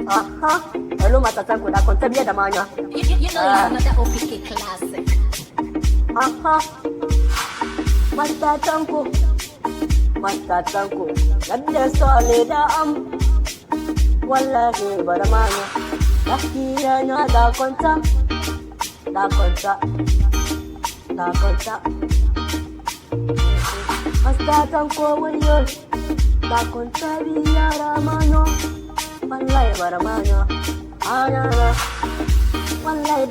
Hello, Matatanku, na konta biya da manya. You know it's another OPK classic. Matatanku, yadda sole da wallahi bara manya. Lafiya na da konta. Matatanku wayo, da konta biya da manya. Wallahi bara manya. Anana, wallahi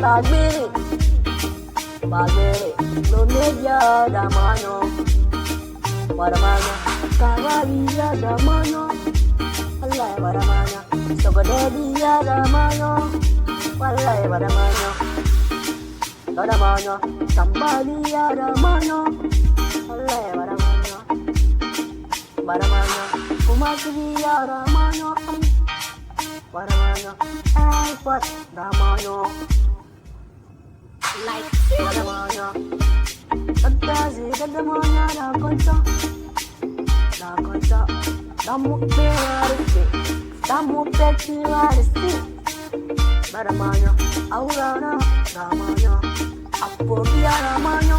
bagbere, no media da mano, baramanya, karabiya da mano, wallahi baramanya, sogodebiya da mano, wallahi baramanya, sambaliya da mano, wallahi baramanya, kumasibiya da mano. Baramanya, what Ramano? Like Baramanya, Tadazi, Dadamanya, Da Conta, Damu Peti, Baramanya, Aurana, Ramanya, Apobia Ramanya,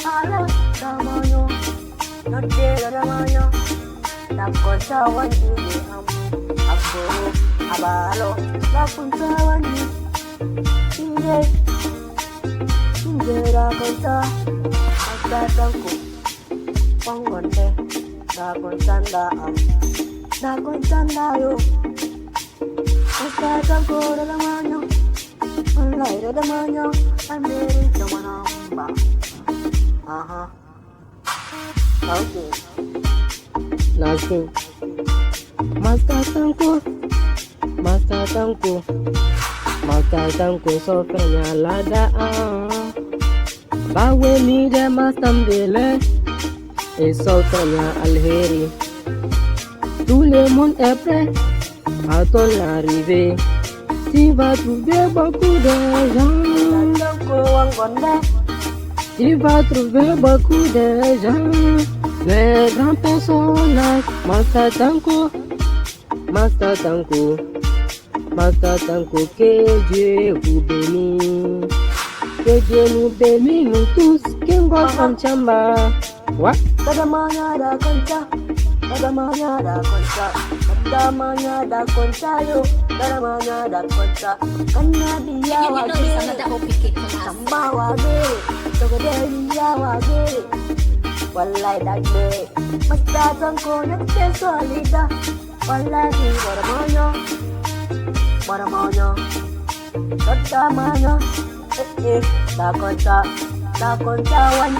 Ala Ramanya, Nade Ramanya, Da Conta, one Abalo, la punta wani, inge la punta, hasta tanku, pongonde, la contanda yo, hasta tanku de la mano, online de la mano, America manamba, okay, nothing. Master Tanko sofrenya lada bawe mi de mastambele et sofrenya alheri. Tout le monde est prêt à ton arrivée. Tu vas trouver beaucoup de gens. Tu vas trouver beaucoup de gens. Les grands personnages. Master Tanko, que Dieu vous bénisse. Que Dieu nous bénisse, nous tous. Kingo Sanchamba. What? Dadamanya da concha. Yo. Dadamanya da concha. Kanabiya You know it's another OPK classic. Samba wage. Sogodebiya wage. Wallahi dagbe. Master Tanko, nette solida. Wallahi baramanya, dadamanya, da conta, one